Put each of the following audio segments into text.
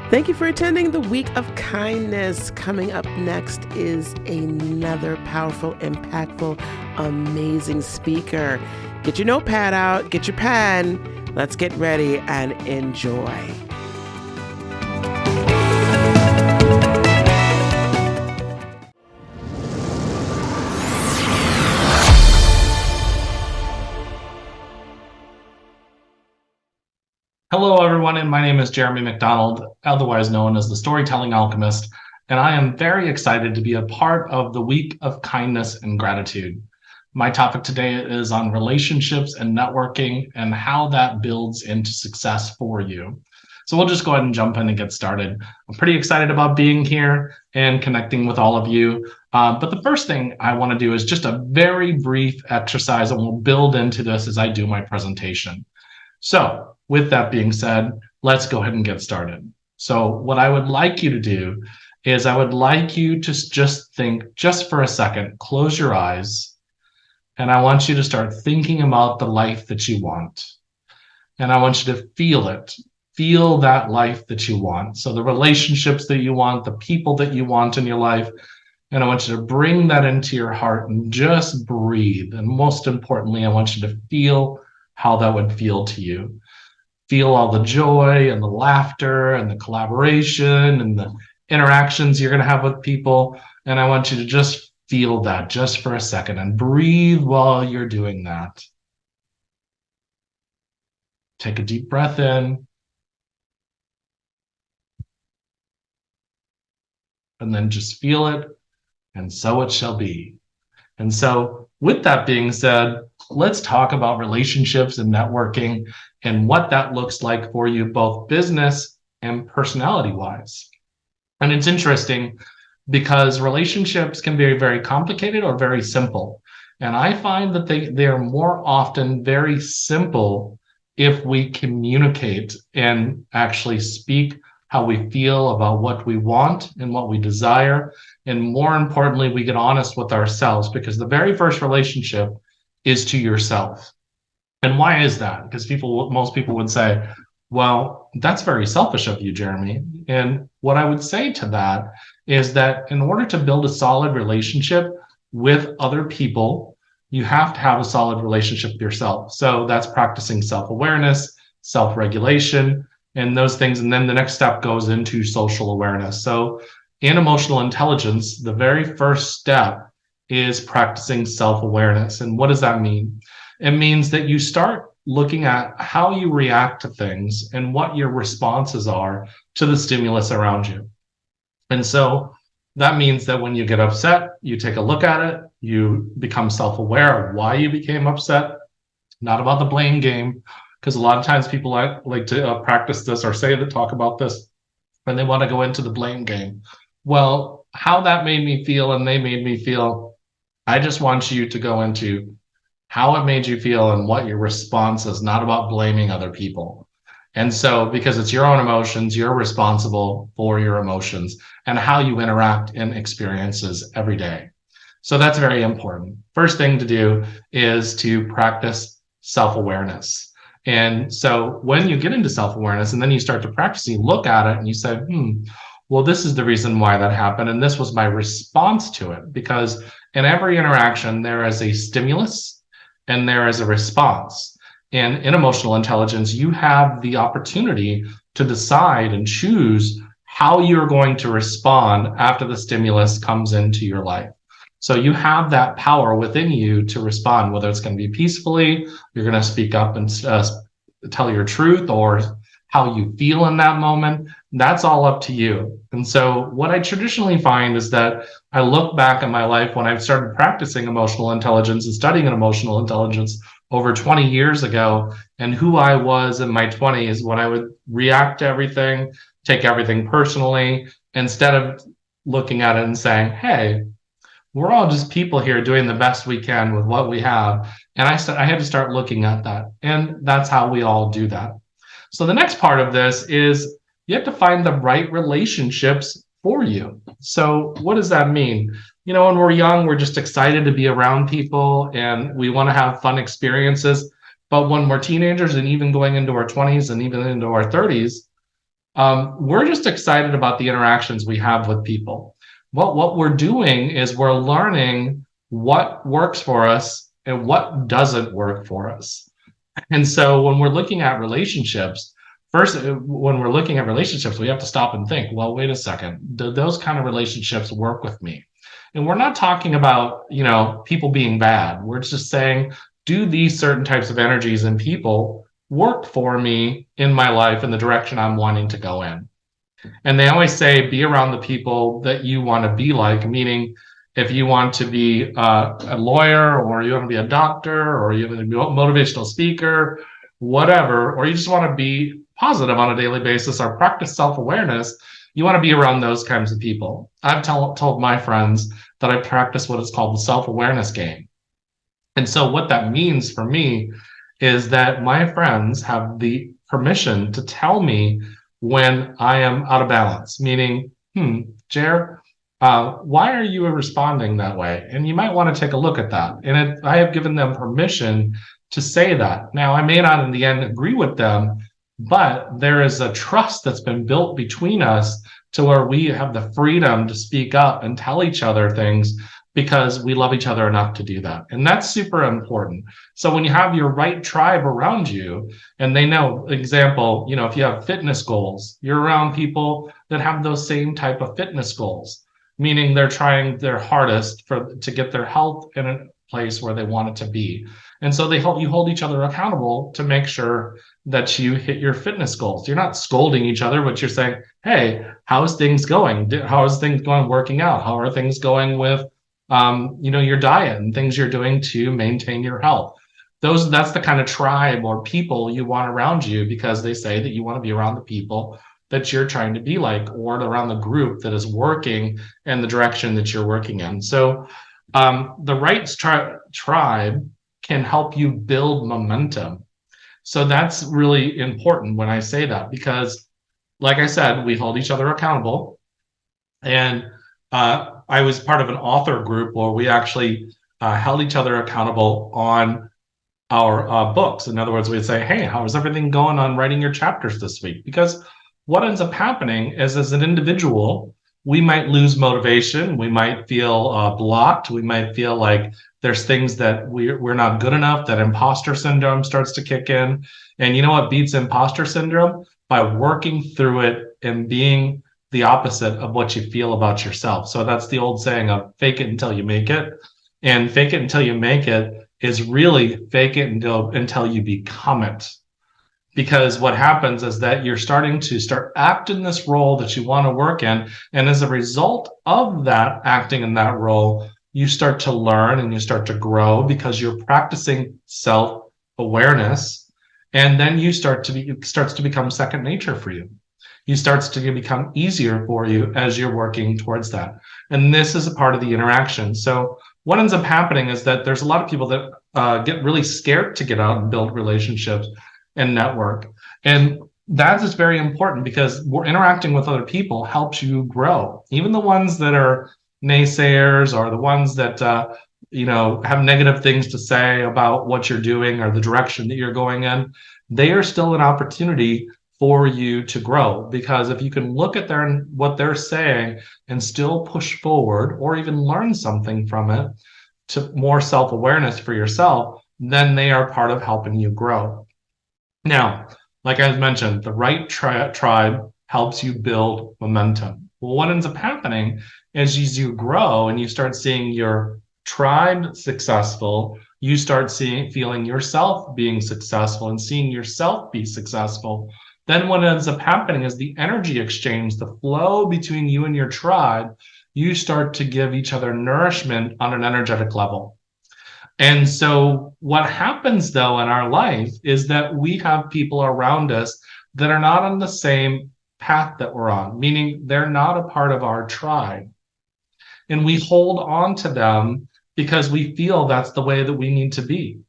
Thank you for attending the Week of Kindness. Coming up next is another powerful, impactful, amazing speaker. Get your notepad out, get your pen. Let's get ready and enjoy. Hello, everyone, and my name is Jeremy McDonald, otherwise known as the Storytelling Alchemist, and I am very excited to be a part of the Week of Kindness and Gratitude. My topic today is on relationships and networking and how that builds into success for you. So we'll just go ahead and jump in and get started. I'm pretty excited about being here and connecting with all of you. But the first thing I want to do is just a very brief exercise, and we'll build into this as I do my presentation. So with that being said, let's go ahead and get started. So what I would like you to do is I would like you to just think just for a second, close your eyes, and I want you to start thinking about the life that you want. And I want you to feel it. Feel that life that you want. So the relationships that you want, the people that you want in your life, and I want you to bring that into your heart and just breathe. And most importantly, I want you to feel how that would feel to you. Feel all the joy and the laughter and the collaboration and the interactions you're going to have with people. And I want you to just feel that just for a second and breathe while you're doing that. Take a deep breath in. And then just feel it. And so it shall be. And so with that being said, let's talk about relationships and networking and what that looks like for you, both business and personality-wise. And it's interesting because relationships can be very complicated or very simple. And I find that they are more often very simple if we communicate and actually speak how we feel about what we want and what we desire. And more importantly, we get honest with ourselves, because the very first relationship is to yourself. And why is that? Because most people would say, well, that's very selfish of you, Jeremy. And what I would say to that is that in order to build a solid relationship with other people, you have to have a solid relationship with yourself. So that's practicing self-awareness, self-regulation, and those things. And then the next step goes into social awareness. So in emotional intelligence, the very first step is practicing self-awareness. And what does that mean? It means that you start looking at how you react to things and what your responses are to the stimulus around you. And so that means that when you get upset, you take a look at it, you become self-aware of why you became upset, not about the blame game, because a lot of times people like to practice this or talk about this, and they want to go into the blame game. Well, how that made me feel and they made me feel, I just want you to go into how it made you feel and what your response is, not about blaming other people. And so, because it's your own emotions, you're responsible for your emotions and how you interact in experiences every day. So that's very important. First thing to do is to practice self-awareness. And so when you get into self-awareness and then you start to practice, you look at it and you say, well, this is the reason why that happened. And this was my response to it. Because in every interaction, there is a stimulus and there is a response. And in emotional intelligence, you have the opportunity to decide and choose how you're going to respond after the stimulus comes into your life. So you have that power within you to respond, whether it's going to be peacefully, you're going to speak up and tell your truth, or how you feel in that moment. That's all up to you. And so what I traditionally find is that I look back at my life when I've started practicing emotional intelligence and studying emotional intelligence over 20 years ago, and who I was in my 20s when I would react to everything, take everything personally, instead of looking at it and saying, hey, we're all just people here doing the best we can with what we have. And I had to start looking at that. And that's how we all do that. So the next part of this is you have to find the right relationships for you. So what does that mean? You know, when we're young, we're just excited to be around people and we want to have fun experiences. But when we're teenagers and even going into our 20s and even into our 30s, we're just excited about the interactions we have with people. What we're doing is we're learning what works for us and what doesn't work for us. And so when we're looking at relationships, first, when we're looking at relationships, we have to stop and think, well, wait a second, do those kind of relationships work with me? And we're not talking about, people being bad. We're just saying, do these certain types of energies and people work for me in my life in the direction I'm wanting to go in? And they always say, be around the people that you want to be like, meaning if you want to be a lawyer, or you want to be a doctor, or you want to be a motivational speaker, whatever, or you just want to be positive on a daily basis or practice self-awareness, you want to be around those kinds of people. I've told my friends that I practice what is called the self-awareness game. And so what that means for me is that my friends have the permission to tell me when I am out of balance, meaning, Jer, why are you responding that way? And you might want to take a look at that. And I have given them permission to say that. Now, I may not in the end agree with them, but there is a trust that's been built between us to where we have the freedom to speak up and tell each other things because we love each other enough to do that. And that's super important. So when you have your right tribe around you, and they know, example, if you have fitness goals, you're around people that have those same type of fitness goals, meaning they're trying their hardest to get their health in a place where they want it to be. And so you hold each other accountable to make sure that you hit your fitness goals. You're not scolding each other, but you're saying, hey, how's things going? How's things going working out? How are things going with your diet and things you're doing to maintain your health? That's the kind of tribe or people you want around you, because they say that you want to be around the people that you're trying to be like, or around the group that is working in the direction that you're working in. So the right tribe can help you build momentum. So that's really important when I say that, because like I said, we hold each other accountable. And I was part of an author group where we actually held each other accountable on our books. In other words, we'd say, hey, how is everything going on writing your chapters this week? Because what ends up happening is, as an individual, we might lose motivation. We might feel blocked. We might feel like there's things that we're not good enough, that imposter syndrome starts to kick in. And you know what beats imposter syndrome? By working through it and being the opposite of what you feel about yourself. So that's the old saying of fake it until you make it. And fake it until you make it is really fake it until you become it. Because what happens is that you're starting to act in this role that you want to work in. And as a result of that acting in that role, you start to learn and you start to grow because you're practicing self-awareness. And then it starts to become second nature for you. It starts to become easier for you as you're working towards that. And this is a part of the interaction. So what ends up happening is that there's a lot of people that get really scared to get out and build relationships and network. And that is very important, because we're interacting with other people helps you grow. Even the ones that are naysayers, or the ones that have negative things to say about what you're doing or the direction that you're going in, they are still an opportunity for you to grow. Because if you can look at what they're saying and still push forward, or even learn something from it to more self-awareness for yourself, then they are part of helping you grow. Now, like I mentioned, the right tribe helps you build momentum. Well, what ends up happening is, as you grow and you start seeing your tribe successful, you start feeling yourself being successful and seeing yourself be successful. Then what ends up happening is the energy exchange, the flow between you and your tribe, you start to give each other nourishment on an energetic level. And so what happens, though, in our life is that we have people around us that are not on the same path that we're on, meaning they're not a part of our tribe. And we hold on to them because we feel that's the way that we need to be.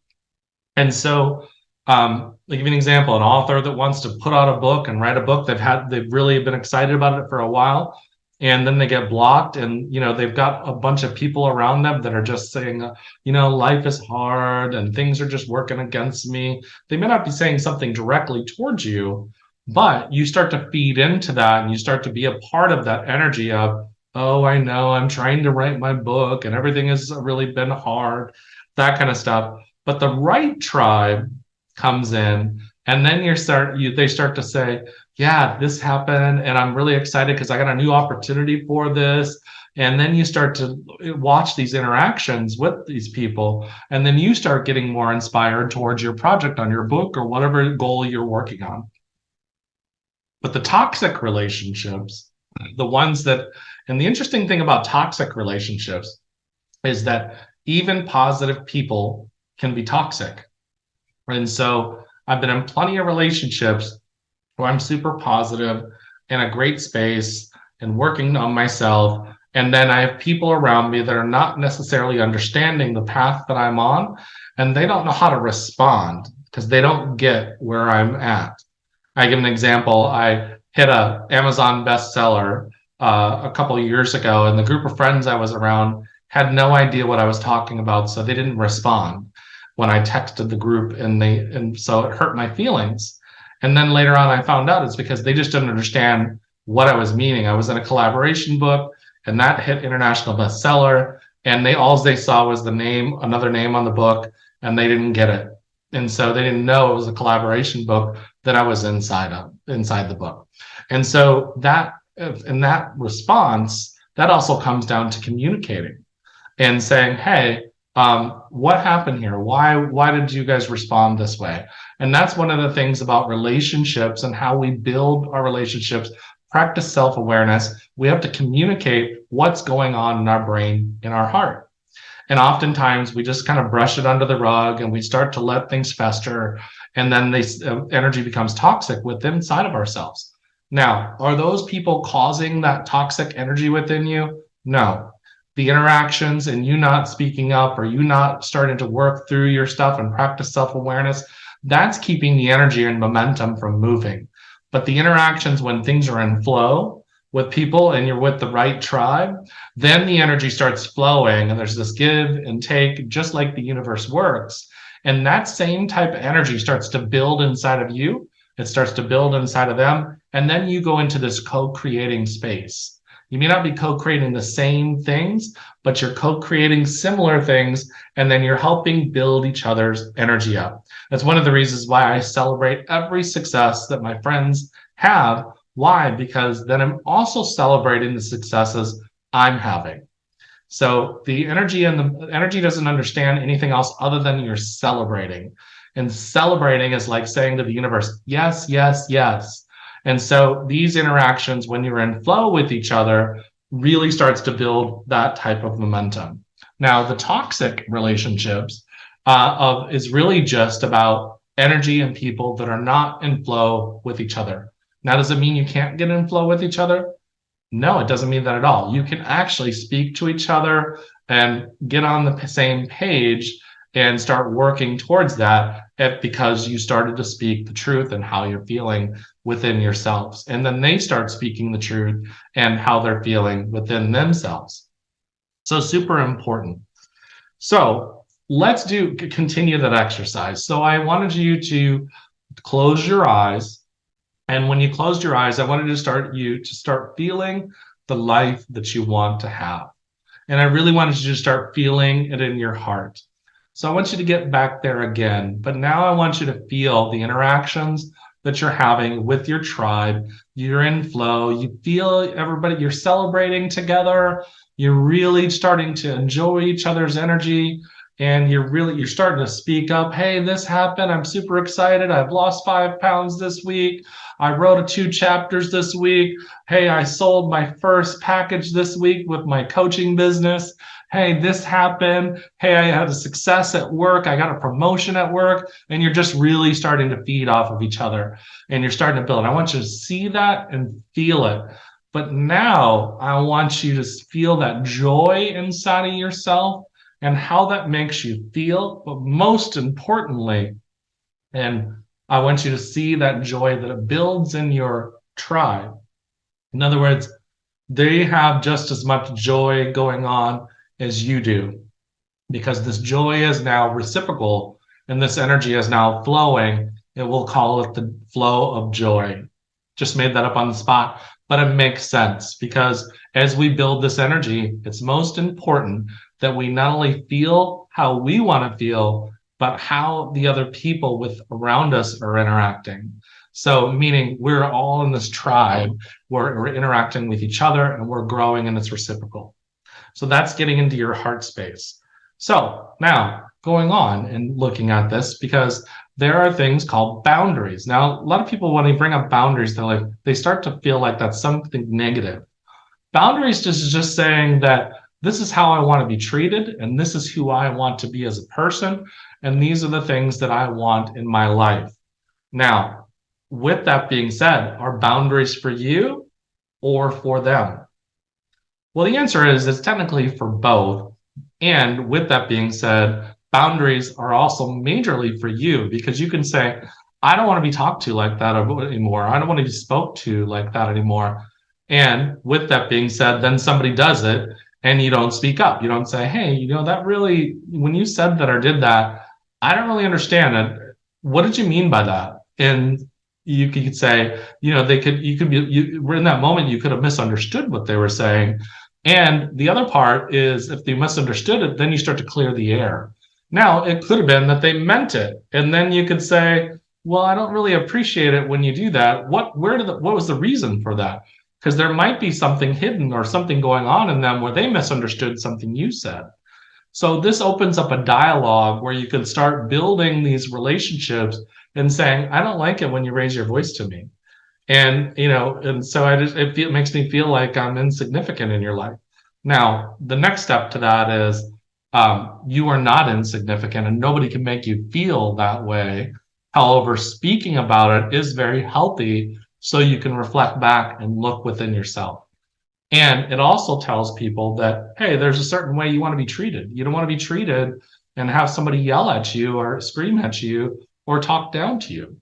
And so, I'll give you an example. An author that wants to put out a book and write a book, they've really been excited about it for a while. And then they get blocked, and they've got a bunch of people around them that are just saying, life is hard and things are just working against me. They may not be saying something directly towards you, But you start to feed into that and you start to be a part of that energy of, oh, I know I'm trying to write my book and everything has really been hard, that kind of stuff. But the right tribe comes in, and then they start to say, yeah, this happened and I'm really excited because I got a new opportunity for this. And then you start to watch these interactions with these people, and then you start getting more inspired towards your project on your book or whatever goal you're working on. But the toxic relationships, the ones that, and the interesting thing about toxic relationships is that even positive people can be toxic. And so I've been in plenty of relationships where I'm super positive, in a great space and working on myself. And then I have people around me that are not necessarily understanding the path that I'm on, and they don't know how to respond because they don't get where I'm at. I give an example. I hit a Amazon bestseller a couple of years ago, and the group of friends I was around had no idea what I was talking about, so they didn't respond when I texted the group, and so it hurt my feelings. And then later on, I found out it's because they just didn't understand what I was meaning. I was in a collaboration book, and that hit international bestseller, and they saw was the name, another name on the book, and they didn't get it. And so they didn't know it was a collaboration book that I was inside the book. And so that in that response, that also comes down to communicating and saying, hey, what happened here? Why did you guys respond this way? And that's one of the things about relationships and how we build our relationships. Practice self-awareness. We have to communicate what's going on in our brain, in our heart. And oftentimes we just kind of brush it under the rug and we start to let things fester. And then energy becomes toxic within inside of ourselves. Now, are those people causing that toxic energy within you? No. The interactions and you not speaking up or you not starting to work through your stuff and practice self-awareness, that's keeping the energy and momentum from moving. But the interactions when things are in flow with people and you're with the right tribe, then the energy starts flowing and there's this give and take, just like the universe works. And that same type of energy starts to build inside of you. It starts to build inside of them. And then you go into this co-creating space. You may not be co-creating the same things, but you're co-creating similar things, and then you're helping build each other's energy up. That's one of the reasons why I celebrate every success that my friends have. Why? Because then I'm also celebrating the successes I'm having. So the energy doesn't understand anything else other than you're celebrating. And celebrating is like saying to the universe, yes, yes, yes. And so these interactions, when you're in flow with each other, really starts to build that type of momentum. Now, the toxic relationships is really just about energy and people that are not in flow with each other. Now, does it mean you can't get in flow with each other? No, it doesn't mean that at all. You can actually speak to each other and get on the same page and start working towards that because you started to speak the truth and how you're feeling within yourselves. And then they start speaking the truth and how they're feeling within themselves. So super important. So let's continue that exercise. So I wanted you to close your eyes. And when you closed your eyes, I wanted you to start feeling the life that you want to have. And I really wanted you to start feeling it in your heart. So I want you to get back there again, but now I want you to feel the interactions that you're having with your tribe. You're in flow. You feel everybody, you're celebrating together. You're really starting to enjoy each other's energy. And you're starting to speak up. Hey, this happened. I'm super excited. I've lost 5 pounds this week. I wrote 2 chapters this week. Hey, I sold my first package this week with my coaching business. Hey, this happened. Hey, I had a success at work. I got a promotion at work. And you're just really starting to feed off of each other. And you're starting to build. I want you to see that and feel it. But now I want you to feel that joy inside of yourself and how that makes you feel. But most importantly, and I want you to see that joy that it builds in your tribe. In other words, they have just as much joy going on as you do, because this joy is now reciprocal and this energy is now flowing. And we'll call it the flow of joy. Just made that up on the spot, but it makes sense because as we build this energy, it's most important that we not only feel how we want to feel, but how the other people with around us are interacting. So, meaning we're all in this tribe, we're interacting with each other and we're growing and it's reciprocal. So that's getting into your heart space. So now going on and looking at this, because there are things called boundaries. Now, a lot of people, when they bring up boundaries, they start to feel like that's something negative. Boundaries is just saying that this is how I want to be treated, and this is who I want to be as a person, and these are the things that I want in my life. Now, with that being said, are boundaries for you or for them? Well, the answer is it's technically for both. And with that being said, boundaries are also majorly for you because you can say, I don't want to be talked to like that anymore. I don't want to be spoke to like that anymore. And with that being said, then somebody does it and you don't speak up. You don't say, hey, that really, when you said that or did that, I don't really understand it. What did you mean by that? And you could say, in that moment, you could have misunderstood what they were saying. And the other part is if they misunderstood it, then you start to clear the air. Now, it could have been that they meant it. And then you could say, well, I don't really appreciate it when you do that. What was the reason for that? Because there might be something hidden or something going on in them where they misunderstood something you said. So this opens up a dialogue where you can start building these relationships and saying, I don't like it when you raise your voice to me. And, and so it makes me feel like I'm insignificant in your life. Now, the next step to that is you are not insignificant and nobody can make you feel that way. However, speaking about it is very healthy so you can reflect back and look within yourself. And it also tells people that, hey, there's a certain way you want to be treated. You don't want to be treated and have somebody yell at you or scream at you or talk down to you.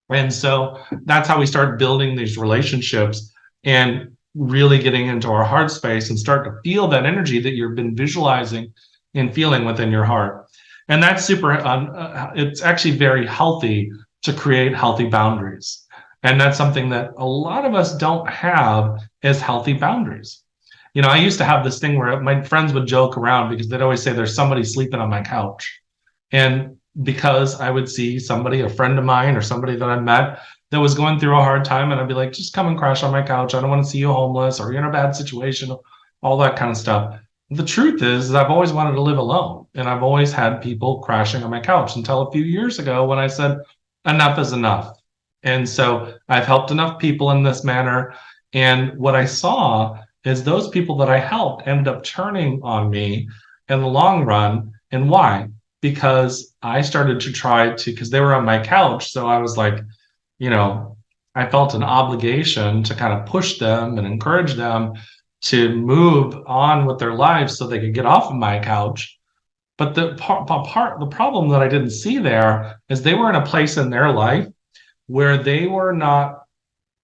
And so that's how we start building these relationships and really getting into our heart space and start to feel that energy that you've been visualizing and feeling within your heart. And that's it's actually very healthy to create healthy boundaries. And that's something that a lot of us don't have as healthy boundaries. I used to have this thing where my friends would joke around because they'd always say there's somebody sleeping on my couch. And because I would see somebody, a friend of mine or somebody that I met that was going through a hard time, and I'd be like, just come and crash on my couch. I don't want to see you homeless or you're in a bad situation, all that kind of stuff. The truth is I've always wanted to live alone, and I've always had people crashing on my couch until a few years ago when I said, enough is enough. And so I've helped enough people in this manner. And what I saw is those people that I helped ended up turning on me in the long run. And why? Because I started to try to, because they were on my couch. So I was like, I felt an obligation to kind of push them and encourage them to move on with their lives so they could get off of my couch. But the problem that I didn't see there is they were in a place in their life where they were not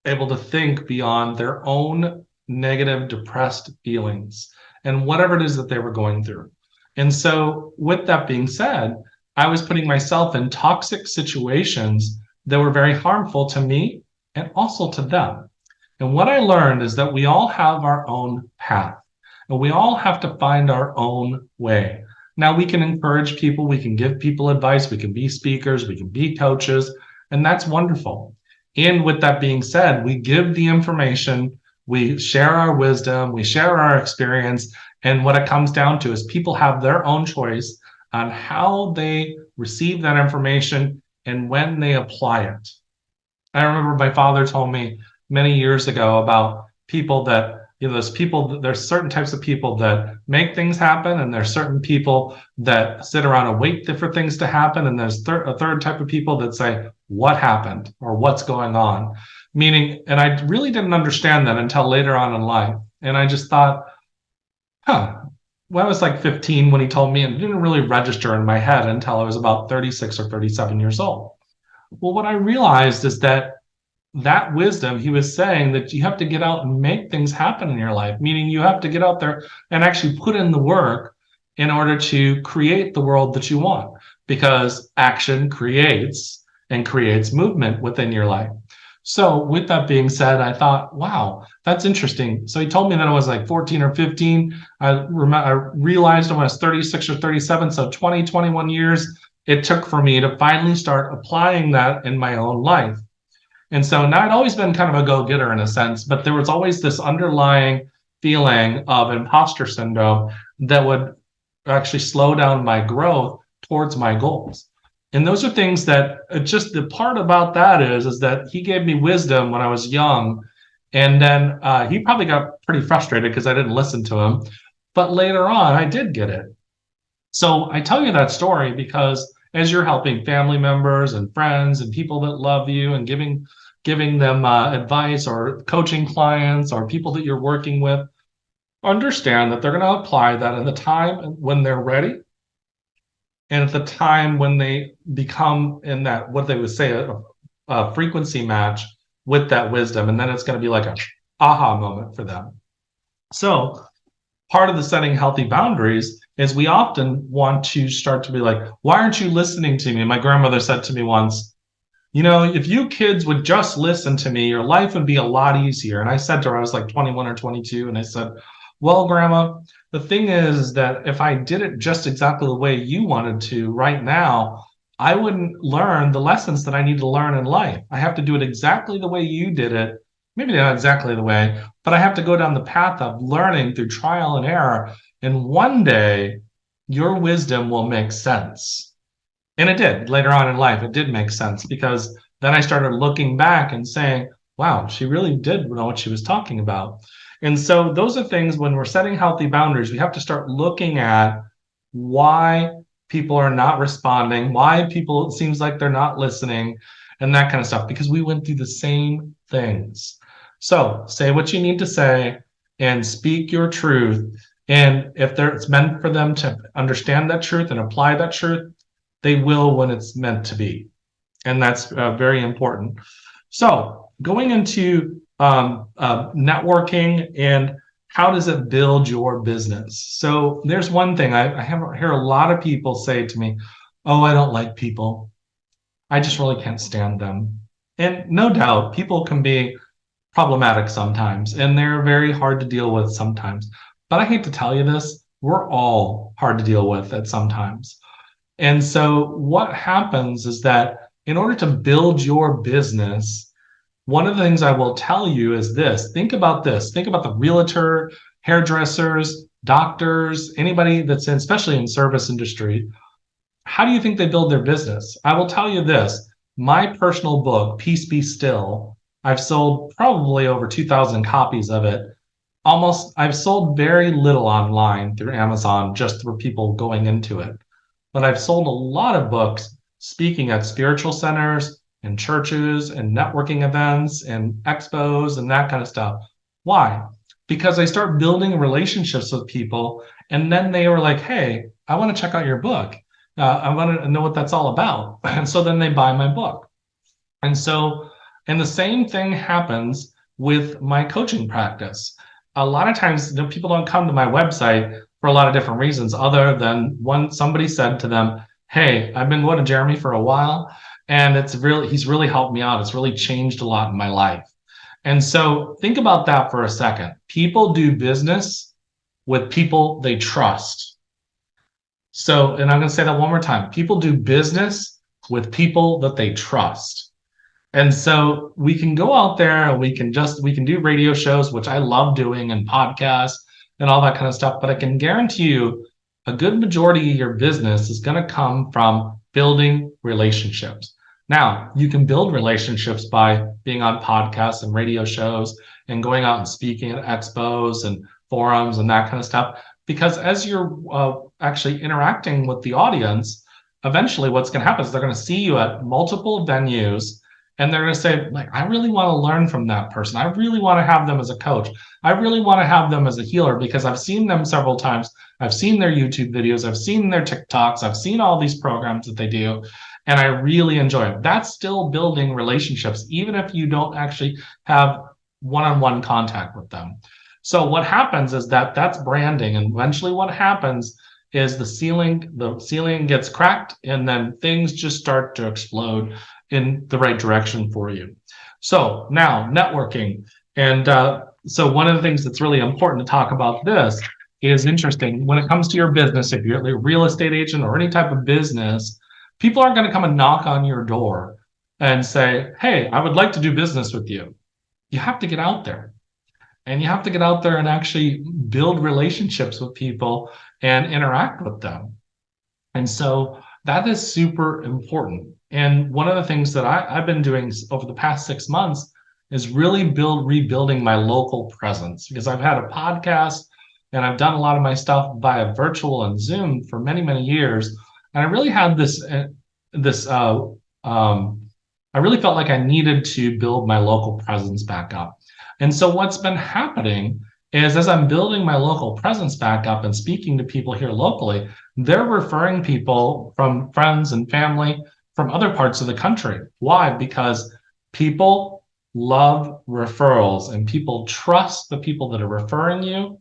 able to think beyond their own negative, depressed feelings and whatever it is that they were going through. And so with that being said, I was putting myself in toxic situations that were very harmful to me and also to them. And what I learned is that we all have our own path and we all have to find our own way. Now we can encourage people, we can give people advice, we can be speakers, we can be coaches, and that's wonderful. And with that being said, we give the information, we share our wisdom, we share our experience. And what it comes down to is people have their own choice on how they receive that information and when they apply it. I remember my father told me many years ago about people that, there's certain types of people that make things happen, and there's certain people that sit around and wait for things to happen. And there's a third type of people that say, what happened or what's going on? Meaning, and I really didn't understand that until later on in life. And I just thought, well, I was like 15 when he told me, and it didn't really register in my head until I was about 36 or 37 years old. Well, what I realized is that wisdom, he was saying that you have to get out and make things happen in your life, meaning you have to get out there and actually put in the work in order to create the world that you want, because action creates movement within your life. So with that being said, I thought, wow, that's interesting. So he told me that I was like 14 or 15. I realized when I was 36 or 37, so 20, 21 years it took for me to finally start applying that in my own life. And so now I'd always been kind of a go-getter in a sense, but there was always this underlying feeling of imposter syndrome that would actually slow down my growth towards my goals. And those are things that just the part about that is that he gave me wisdom when I was young. And then he probably got pretty frustrated because I didn't listen to him. But later on, I did get it. So I tell you that story because as you're helping family members and friends and people that love you and giving them advice or coaching clients or people that you're working with, understand that they're going to apply that in the time when they're ready and at the time when they become in that what they would say a frequency match with that wisdom, and then it's going to be like a aha moment for them. So part of the setting healthy boundaries is we often want to start to be like, why aren't you listening to me? My grandmother said to me once, you know, if you kids would just listen to me, your life would be a lot easier. And I said to her, I was like 21 or 22, and I said, well, Grandma, the thing is that if I did it just exactly the way you wanted to right now, I wouldn't learn the lessons that I need to learn in life. I have to do it exactly the way you did it. Maybe not exactly the way, but I have to go down the path of learning through trial and error. And one day, your wisdom will make sense. And it did later on in life. It did make sense because then I started looking back and saying, wow, she really did know what she was talking about. And so those are things when we're setting healthy boundaries, we have to start looking at why people are not responding, why people, it seems like they're not listening, and that kind of stuff, because we went through the same things. So say what you need to say and speak your truth. And if it's meant for them to understand that truth and apply that truth, they will when it's meant to be. And that's very important. So going into networking and how does it build your business? So there's one thing I hear a lot of people say to me, oh, I don't like people. I just really can't stand them. And no doubt, people can be problematic sometimes, and they're very hard to deal with sometimes. But I hate to tell you this, we're all hard to deal with at sometimes. And so what happens is that in order to build your business, one of the things I will tell you is this. Think about this. Think about the realtor, hairdressers, doctors, anybody that's in, especially in service industry. How do you think they build their business? I will tell you this. My personal book, Peace Be Still, I've sold probably over 2,000 copies of it. I've sold very little online through Amazon just for people going into it. But I've sold a lot of books speaking at spiritual centers and churches and networking events and expos and that kind of stuff. Why? Because I start building relationships with people, and then they were like, hey, I want to check out your book. I want to know what that's all about. And so then they buy my book. And the same thing happens with my coaching practice. A lot of times, people don't come to my website for a lot of different reasons, other than somebody said to them, hey, I've been going to Jeremy for a while, and he's really helped me out. It's really changed a lot in my life. And so think about that for a second. People do business with people they trust. So, and I'm going to say that one more time. People do business with people that they trust. And so we can go out there and we can do radio shows, which I love doing, and podcasts and all that kind of stuff. But I can guarantee you a good majority of your business is going to come from building relationships. Now, you can build relationships by being on podcasts and radio shows and going out and speaking at expos and forums and that kind of stuff. Because as you're actually interacting with the audience, eventually what's going to happen is they're going to see you at multiple venues, and they're going to say, like, I really want to learn from that person. I really want to have them as a coach. I really want to have them as a healer because I've seen them several times. I've seen their YouTube videos. I've seen their TikToks. I've seen all these programs that they do, and I really enjoy it. That's still building relationships, even if you don't actually have one-on-one contact with them. So what happens is that's branding, and eventually what happens is the ceiling gets cracked, and then things just start to explode in the right direction for you. So now networking. And so one of the things that's really important to talk about this is interesting when it comes to your business. If you're a real estate agent or any type of business, people aren't going to come and knock on your door and say, hey, I would like to do business with you. You have to get out there, and you have to get out there and actually build relationships with people and interact with them. And so that is super important. And one of the things that I've been doing over the past 6 months is really rebuilding my local presence, because I've had a podcast and I've done a lot of my stuff via virtual and Zoom for many, many years. And I really had I really felt like I needed to build my local presence back up. And so what's been happening is, as I'm building my local presence back up and speaking to people here locally, they're referring people from friends and family from other parts of the country. Why? Because people love referrals and people trust the people that are referring you.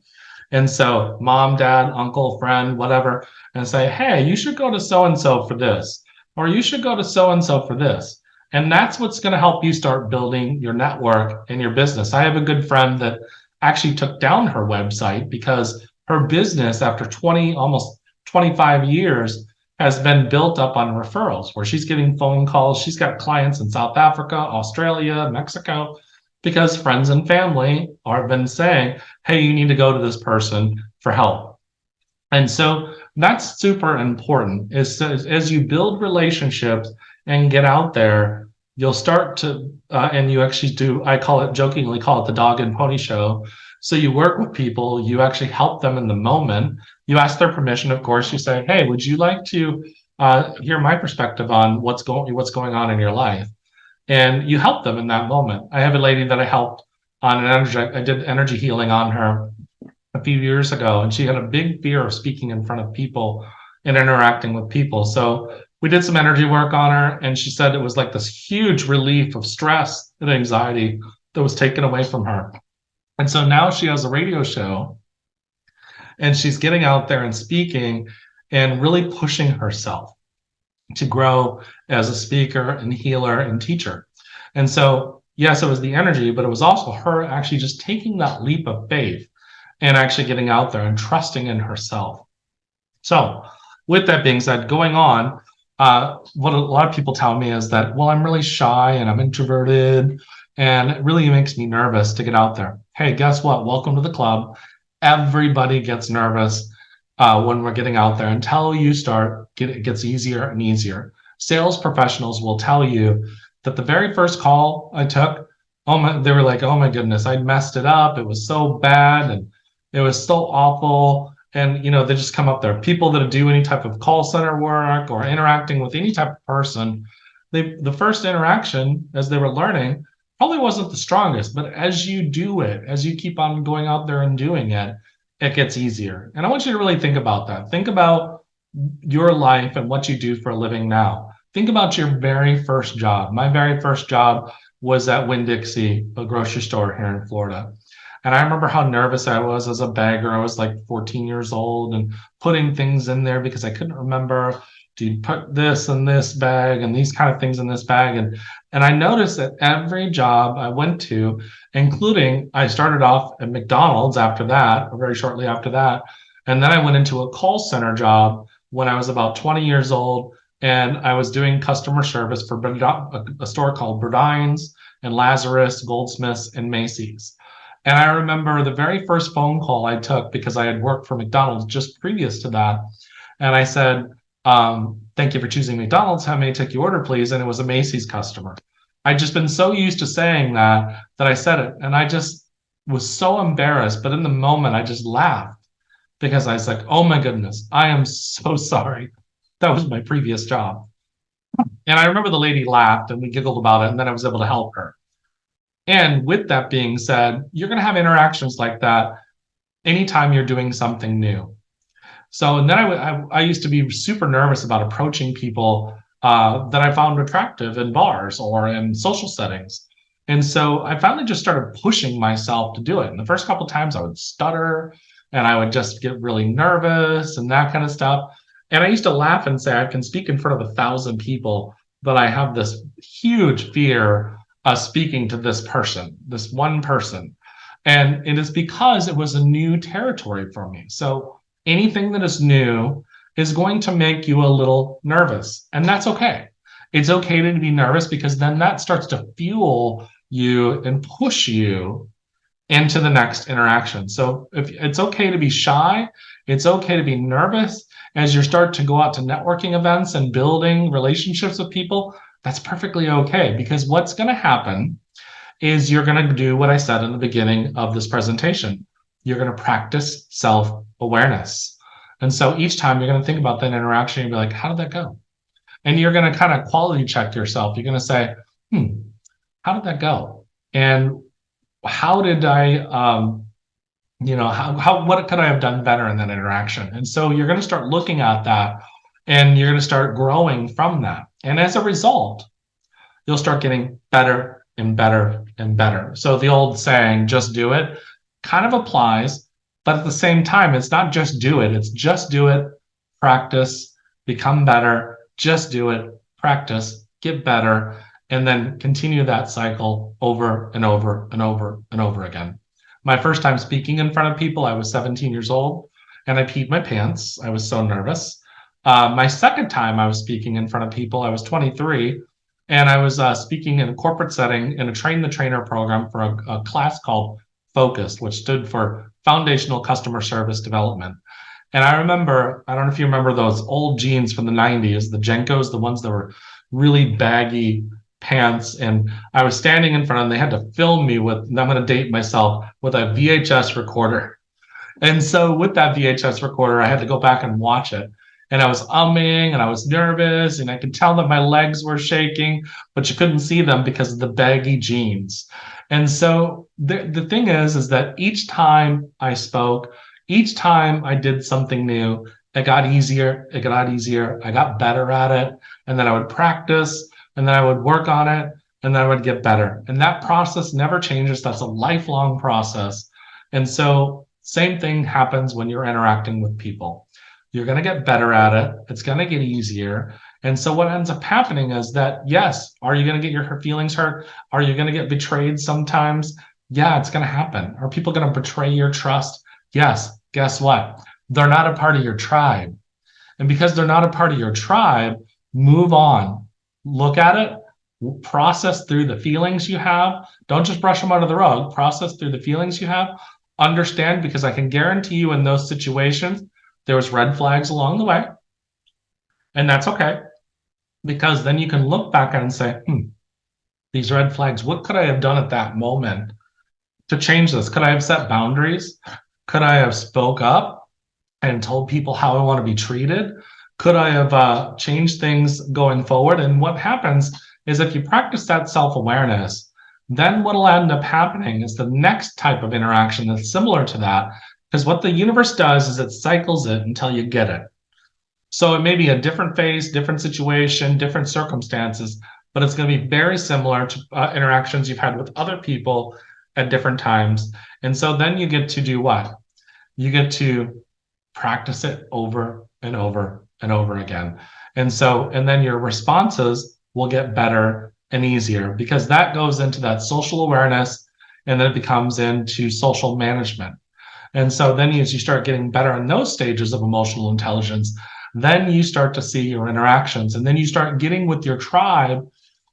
And so mom, dad, uncle, friend, whatever, and say, hey, you should go to so-and-so for this, or you should go to so-and-so for this. And that's what's going to help you start building your network and your business. I have a good friend that actually took down her website because her business, after almost 25 years, has been built up on referrals, where she's getting phone calls. She's got clients in South Africa, Australia, Mexico, because friends and family have been saying, hey, you need to go to this person for help. And so that's super important. As you build relationships and get out there, you'll start to, and you actually do, jokingly call it the dog and pony show. So you work with people, you actually help them in the moment. You ask their permission, of course. You say, hey, would you like to hear my perspective on what's going on in your life? And you help them in that moment. I have a lady that I helped on I did energy healing on her a few years ago, and she had a big fear of speaking in front of people and interacting with people. So we did some energy work on her, and she said it was like this huge relief of stress and anxiety that was taken away from her. And so now she has a radio show, and she's getting out there and speaking and really pushing herself to grow as a speaker and healer and teacher. And so, yes, it was the energy, but it was also her actually just taking that leap of faith and actually getting out there and trusting in herself. So with that being said, going on, what a lot of people tell me is that, well, I'm really shy and I'm introverted, and it really makes me nervous to get out there. Hey, guess what? Welcome to the club. Everybody gets nervous when we're getting out there. Until you start, it gets easier and easier. Sales professionals will tell you that the very first call I took, they were like, oh my goodness, I messed it up. It was so bad and it was so awful. And they just come up there. People that do any type of call center work or interacting with any type of person, the first interaction, as they were learning, probably wasn't the strongest. But as you do it, as you keep on going out there and doing it, it gets easier. And I want you to really think about that. Think about your life and what you do for a living now. Think about your very first job. My very first job was at Winn-Dixie, a grocery store here in Florida. And I remember how nervous I was as a bagger. I was like 14 years old and putting things in there because I couldn't remember, do you put this in this bag and these kind of things in this bag? And I noticed that every job I went to, including I started off at McDonald's after that, or very shortly after that. And then I went into a call center job when I was about 20 years old. And I was doing customer service for a store called Burdines and Lazarus, Goldsmiths, and Macy's. And I remember the very first phone call I took, because I had worked for McDonald's just previous to that. And I said, thank you for choosing McDonald's. How may I take your order, please? And it was a Macy's customer. I'd just been so used to saying that I said it. And I just was so embarrassed. But in the moment, I just laughed because I was like, oh my goodness, I am so sorry. That was my previous job. And I remember the lady laughed and we giggled about it. And then I was able to help her. And with that being said, you're going to have interactions like that anytime you're doing something new. So, and then I used to be super nervous about approaching people that I found attractive in bars or in social settings. And so I finally just started pushing myself to do it. And the first couple of times I would stutter and I would just get really nervous and that kind of stuff. And I used to laugh and say, I can speak in front of 1,000 people, but I have this huge fear speaking to this person, this one person. And it is because it was a new territory for me. So anything that is new is going to make you a little nervous, and that's okay. It's okay to be nervous, because then that starts to fuel you and push you into the next interaction. So if it's okay to be shy, it's okay to be nervous as you start to go out to networking events and building relationships with people. That's perfectly okay, because what's going to happen is you're going to do what I said in the beginning of this presentation. You're going to practice self-awareness. And so each time you're going to think about that interaction, you'll be like, how did that go? And you're going to kind of quality check yourself. You're going to say, how did that go? And how did I, what could I have done better in that interaction? And so you're going to start looking at that, and you're going to start growing from that. And as a result, you'll start getting better and better and better. So the old saying, just do it, kind of applies, but at the same time, it's not just do it. It's just do it, practice, become better, just do it, practice, get better, and then continue that cycle over and over and over and over again. My first time speaking in front of people, I was 17 years old, and I peed my pants. I was so nervous. My second time I was speaking in front of people, I was 23, and I was speaking in a corporate setting in a train the trainer program for a class called Focus, which stood for Foundational Customer Service Development. And I remember, I don't know if you remember those old jeans from the 90s, the Jenkos, the ones that were really baggy pants. And I was standing in front of them. They had to film me with, and I'm going to date myself, with a VHS recorder. And so with that VHS recorder, I had to go back and watch it. And I was umming, and I was nervous, and I could tell that my legs were shaking, but you couldn't see them because of the baggy jeans. And so the thing is that each time I spoke, each time I did something new, it got easier, it got easier, I got better at it, and then I would practice, and then I would work on it, and then I would get better. And that process never changes. That's a lifelong process. And so same thing happens when you're interacting with people. You're going to get better at it. It's going to get easier. And so what ends up happening is that, yes, are you going to get your feelings hurt? Are you going to get betrayed sometimes? Yeah, it's going to happen. Are people going to betray your trust? Yes. Guess what? They're not a part of your tribe. And because they're not a part of your tribe, move on. Look at it. Process through the feelings you have. Don't just brush them under the rug. Process through the feelings you have. Understand, because I can guarantee you in those situations, there was red flags along the way. And that's okay, because then you can look back and say, these red flags, what could I have done at that moment to change this? Could I have set boundaries? Could I have spoke up and told people how I want to be treated? Could I have changed things going forward? And what happens is, if you practice that self-awareness, then what will end up happening is the next type of interaction that's similar to that. Because what the universe does is it cycles it until you get it. So it may be a different phase, different situation, different circumstances, but it's going to be very similar to interactions you've had with other people at different times. And so then you get to do what? You get to practice it over and over and over again. And then your responses will get better and easier, because that goes into that social awareness, and then it becomes into social management. And so then as you start getting better in those stages of emotional intelligence, then you start to see your interactions, and then you start getting with your tribe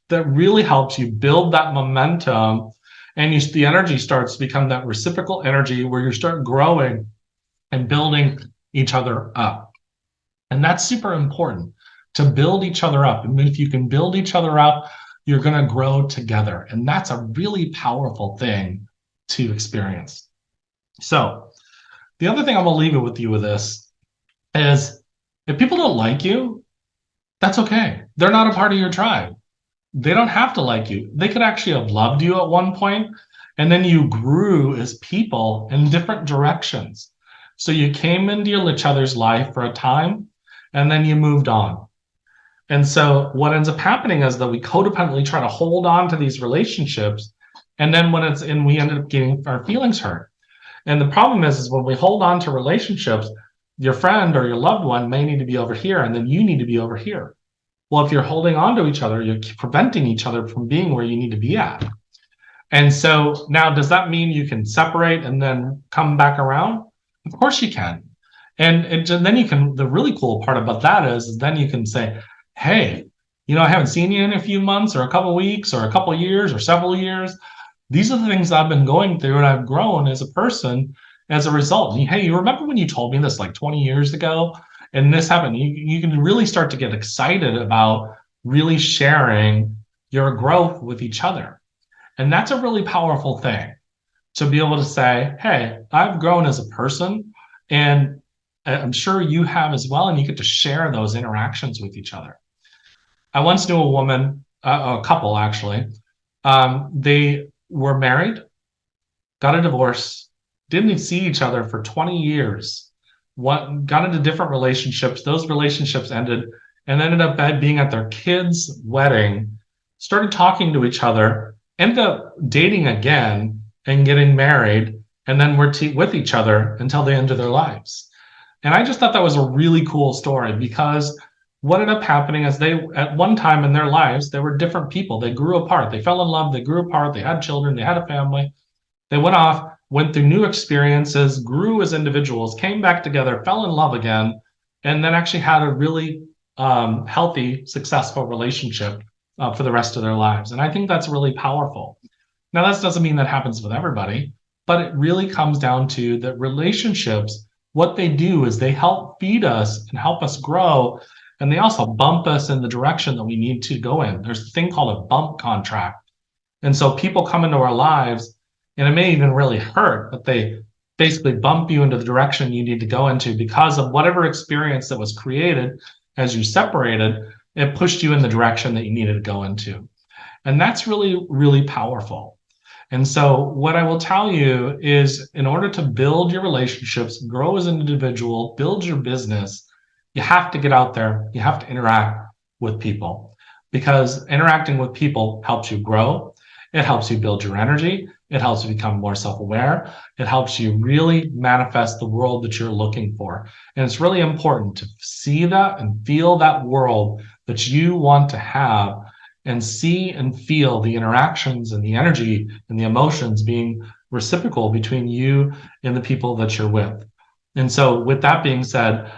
that really helps you build that momentum, and the energy starts to become that reciprocal energy where you start growing and building each other up. And that's super important, to build each other up. And if you can build each other up, you're going to grow together. And that's a really powerful thing to experience. So the other thing I'm going to leave it with you with this is, if people don't like you, that's okay. They're not a part of your tribe. They don't have to like you. They could actually have loved you at one point, and then you grew as people in different directions. So you came into each other's life for a time, and then you moved on. And so what ends up happening is that we codependently try to hold on to these relationships, and then we end up getting our feelings hurt. And the problem is when we hold on to relationships, your friend or your loved one may need to be over here, and then you need to be over here. Well, if you're holding on to each other, you're preventing each other from being where you need to be at. And so now, does that mean you can separate and then come back around? Of course you can. And then you can, the really cool part about that is then you can say, hey, I haven't seen you in a few months or a couple of weeks or a couple of years or several years. These are the things I've been going through, and I've grown as a person as a result. And hey, you remember when you told me this like 20 years ago and this happened? You can really start to get excited about really sharing your growth with each other. And that's a really powerful thing, to be able to say, hey, I've grown as a person, and I'm sure you have as well, and you get to share those interactions with each other. I once knew a woman, a couple actually. They were married, got a divorce, didn't see each other for 20 years, got into different relationships. Those relationships ended and ended up being at their kid's wedding, started talking to each other, ended up dating again and getting married, and then were with each other until the end of their lives. And I just thought that was a really cool story, because what ended up happening is they, at one time in their lives, they were different people. They grew apart. They fell in love. They grew apart. They had children. They had a family. They went off, went through new experiences, grew as individuals, came back together, fell in love again, and then actually had a really healthy, successful relationship for the rest of their lives. And I think that's really powerful. Now, that doesn't mean that happens with everybody, but it really comes down to that relationships, what they do is they help feed us and help us grow. And they also bump us in the direction that we need to go in. There's a thing called a bump contract. And so people come into our lives, and it may even really hurt, but they basically bump you into the direction you need to go into because of whatever experience that was created as you separated. It pushed you in the direction that you needed to go into. And that's really, really powerful. And so what I will tell you is, in order to build your relationships, grow as an individual, build your business, you have to get out there. You have to interact with people, because interacting with people helps you grow. It helps you build your energy. It helps you become more self-aware. It helps you really manifest the world that you're looking for. And it's really important to see that and feel that world that you want to have, and see and feel the interactions and the energy and the emotions being reciprocal between you and the people that you're with. And so with that being said,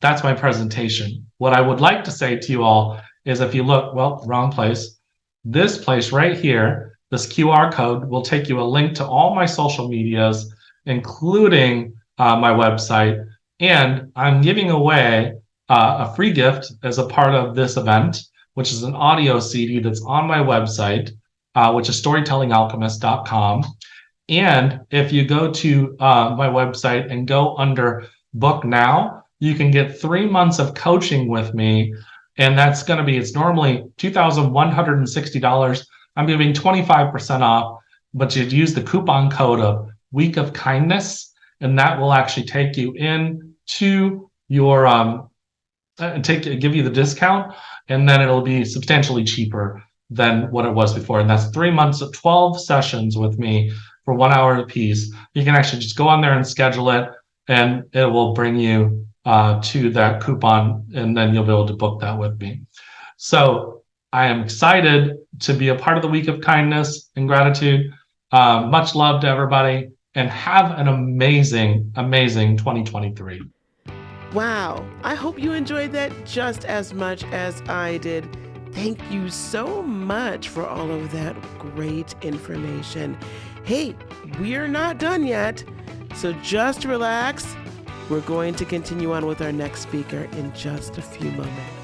that's my presentation. What I would like to say to you all is, if you look, well, wrong place, this place right here, this QR code will take you a link to all my social medias, including my website. And I'm giving away a free gift as a part of this event, which is an audio CD that's on my website, which is storytellingalchemist.com. And if you go to my website and go under Book Now, you can get 3 months of coaching with me. And that's going to be, it's normally $2,160. I'm giving 25% off, but you'd use the coupon code of Week of Kindness, and that will actually take you in to your, give you the discount, and then it'll be substantially cheaper than what it was before. And that's 3 months of 12 sessions with me for 1 hour apiece. You can actually just go on there and schedule it, and it will bring you to that coupon, and then you'll be able to book that with me. So I am excited to be a part of the Week of Kindness and Gratitude. Much love to everybody, and have an amazing, amazing 2023. Wow, I hope you enjoyed that just as much as I did. Thank you so much for all of that great information. Hey, we're not done yet, so just relax. We're going to continue on with our next speaker in just a few moments.